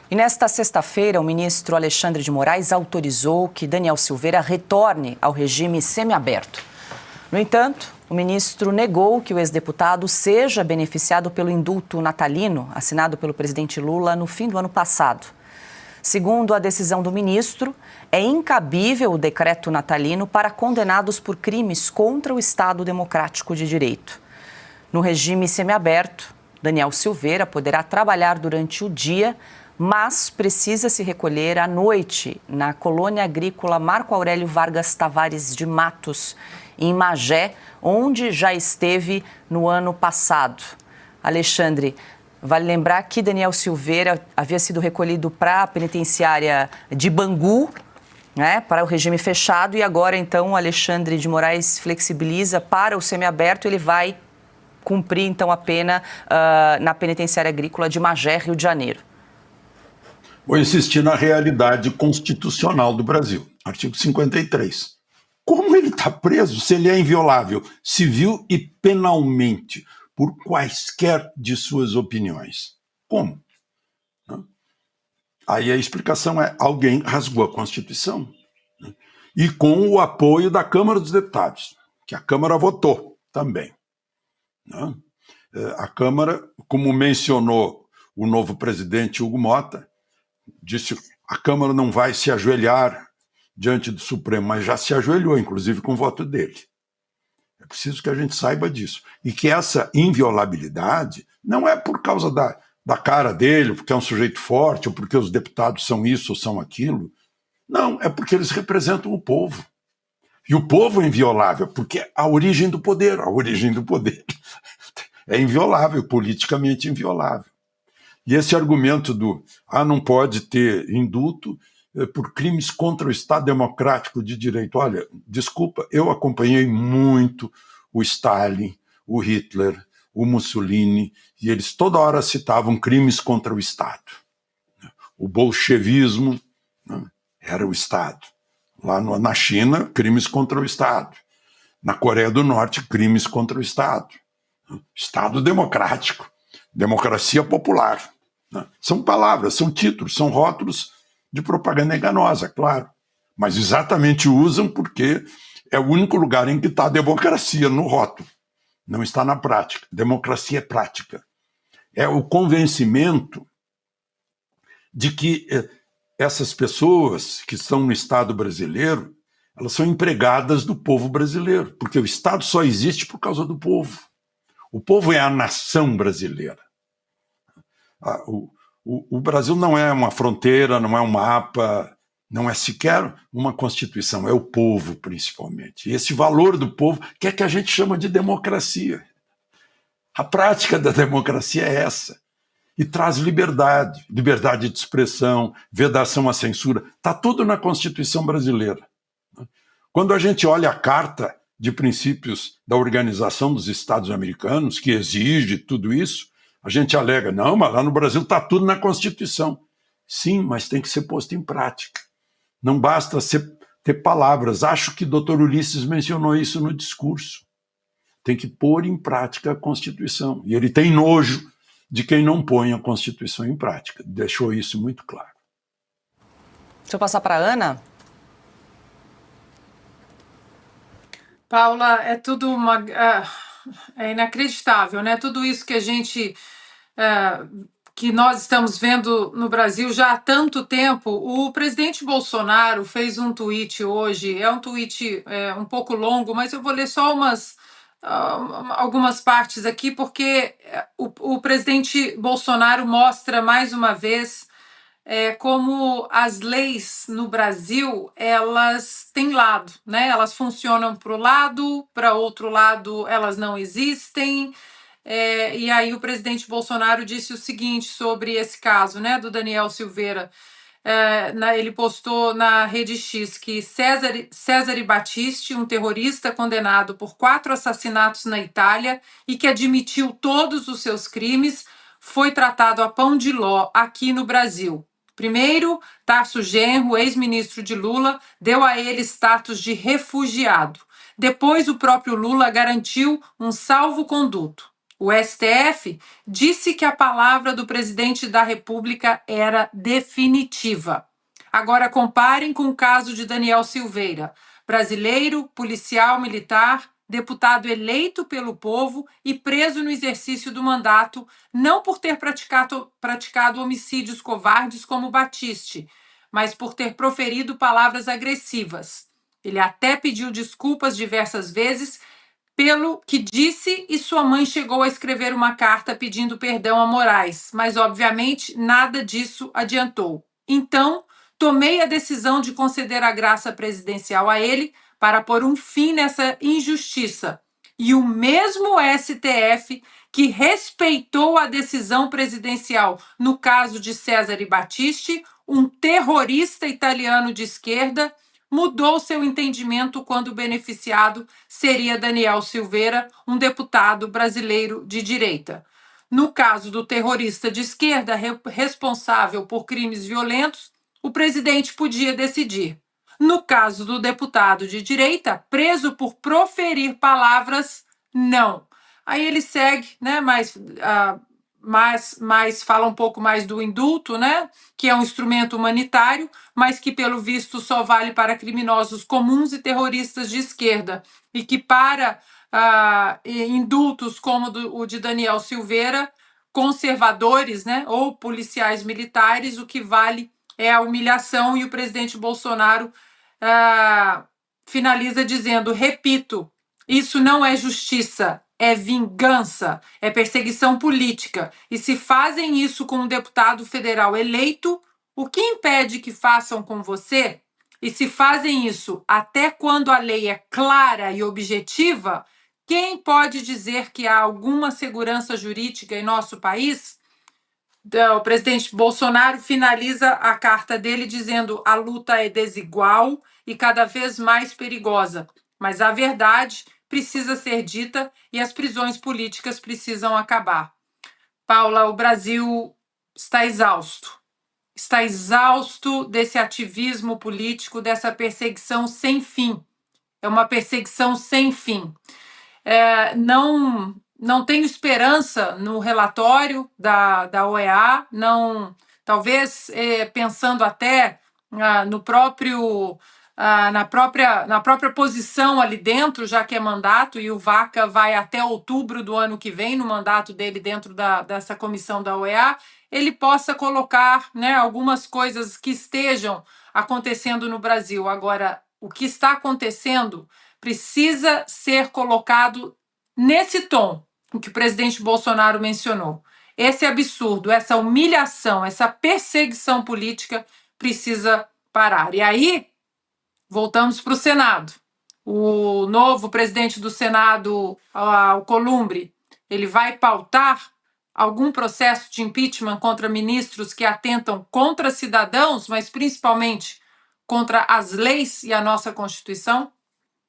E nesta sexta-feira, o ministro Alexandre de Moraes autorizou que Daniel Silveira retorne ao regime semiaberto. No entanto, o ministro negou que o ex-deputado seja beneficiado pelo indulto natalino assinado pelo presidente Lula no fim do ano passado. Segundo a decisão do ministro, é incabível o decreto natalino para condenados por crimes contra o Estado Democrático de Direito. No regime semiaberto, Daniel Silveira poderá trabalhar durante o dia, mas precisa se recolher à noite na colônia agrícola Marco Aurélio Vargas Tavares de Matos, em Magé, onde já esteve no ano passado. Alexandre, vale lembrar que Daniel Silveira havia sido recolhido para a penitenciária de Bangu, né, para o regime fechado, e agora, então, Alexandre de Moraes flexibiliza para o semiaberto. Ele vai cumprir, então, a pena na penitenciária agrícola de Magé, Rio de Janeiro. Vou insistir na realidade constitucional do Brasil, artigo 53. Como ele está preso se ele é inviolável, civil e penalmente, por quaisquer de suas opiniões? Como? Aí a explicação é: alguém rasgou a Constituição, né? E com o apoio da Câmara dos Deputados, que a Câmara votou também, né? A Câmara, como mencionou o novo presidente Hugo Motta, disse: a Câmara não vai se ajoelhar diante do Supremo, mas já se ajoelhou, inclusive com o voto dele. É preciso que a gente saiba disso. E que essa inviolabilidade não é por causa da cara dele, porque é um sujeito forte, ou porque os deputados são isso ou são aquilo. Não, é porque eles representam o povo. E o povo é inviolável, porque a origem do poder é inviolável, politicamente inviolável. E esse argumento do não pode ter indulto por crimes contra o Estado Democrático de Direito. Olha, desculpa, eu acompanhei muito o Stalin, o Hitler, o Mussolini, e eles toda hora citavam crimes contra o Estado. O bolchevismo, né, era o Estado. Lá na China, crimes contra o Estado. Na Coreia do Norte, crimes contra o Estado. Estado democrático, democracia popular. São palavras, são títulos, são rótulos de propaganda enganosa, claro. Mas exatamente usam porque é o único lugar em que está a democracia, no rótulo. Não está na prática. Democracia é prática. É o convencimento de que essas pessoas que estão no Estado brasileiro, elas são empregadas do povo brasileiro, porque o Estado só existe por causa do povo. O povo é a nação brasileira. O Brasil não é uma fronteira, não é um mapa, não é sequer uma Constituição, é o povo, principalmente. E esse valor do povo, que é que a gente chama de democracia. A prática da democracia é essa. E traz liberdade, liberdade de expressão, vedação à censura. Está tudo na Constituição brasileira. Quando a gente olha a Carta de Princípios da Organização dos Estados Americanos, que exige tudo isso, a gente alega: não, mas lá no Brasil está tudo na Constituição. Sim, mas tem que ser posto em prática. Não basta ter palavras. Acho que o doutor Ulisses mencionou isso no discurso. Tem que pôr em prática a Constituição. E ele tem nojo de quem não põe a Constituição em prática. Deixou isso muito claro. Deixa eu passar para a Ana. Paula, é tudo é inacreditável, né? Tudo isso que a gente que nós estamos vendo no Brasil já há tanto tempo. O presidente Bolsonaro fez um tweet hoje, é um tweet um pouco longo, mas eu vou ler só algumas partes aqui, porque o presidente Bolsonaro mostra mais uma vez como as leis no Brasil, elas têm lado, né? Elas funcionam para o lado, para outro lado elas não existem. E aí o presidente Bolsonaro disse o seguinte sobre esse caso, né, do Daniel Silveira. Ele postou na Rede X que Cesare Battisti, um terrorista condenado por 4 assassinatos na Itália e que admitiu todos os seus crimes, foi tratado a pão de ló aqui no Brasil. Primeiro, Tarso Genro, ex-ministro de Lula, deu a ele status de refugiado. Depois, o próprio Lula garantiu um salvo-conduto. o STF, disse que a palavra do presidente da República era definitiva. Agora comparem com o caso de Daniel Silveira, brasileiro, policial militar, deputado eleito pelo povo e preso no exercício do mandato, não por ter praticado homicídios covardes como Batiste, mas por ter proferido palavras agressivas. Ele até pediu desculpas diversas vezes pelo que disse e sua mãe chegou a escrever uma carta pedindo perdão a Moraes, mas obviamente nada disso adiantou. Então, tomei a decisão de conceder a graça presidencial a ele para pôr um fim nessa injustiça. E o mesmo STF que respeitou a decisão presidencial no caso de Cesare Battisti, um terrorista italiano de esquerda, mudou seu entendimento quando o beneficiado seria Daniel Silveira, um deputado brasileiro de direita. No caso do terrorista de esquerda responsável por crimes violentos, o presidente podia decidir. No caso do deputado de direita, preso por proferir palavras, não. Aí ele segue, né, mas fala um pouco mais do indulto, né, que é um instrumento humanitário, mas que, pelo visto, só vale para criminosos comuns e terroristas de esquerda, e que para indultos como o de Daniel Silveira, conservadores, né, ou policiais militares, o que vale é a humilhação, e o presidente Bolsonaro finaliza dizendo, repito, isso não é justiça, é vingança, é perseguição política. E se fazem isso com um deputado federal eleito, o que impede que façam com você? E se fazem isso até quando a lei é clara e objetiva, quem pode dizer que há alguma segurança jurídica em nosso país? O presidente Bolsonaro finaliza a carta dele dizendo: a luta é desigual e cada vez mais perigosa, mas a verdade precisa ser dita e as prisões políticas precisam acabar. Paula, o Brasil está exausto desse ativismo político, dessa perseguição sem fim. É uma perseguição sem fim. Não tenho esperança no relatório da OEA, talvez pensando até no próprio na própria posição ali dentro, já que é mandato, e o Vaca vai até outubro do ano que vem no mandato dele dentro dessa comissão da OEA, ele possa colocar, né, algumas coisas que estejam acontecendo no Brasil. Agora, o que está acontecendo precisa ser colocado nesse tom em que o presidente Bolsonaro mencionou. Esse absurdo, essa humilhação, essa perseguição política precisa parar. E aí, voltamos para o Senado. O novo presidente do Senado, o Columbre, ele vai pautar algum processo de impeachment contra ministros que atentam contra cidadãos, mas principalmente contra as leis e a nossa Constituição?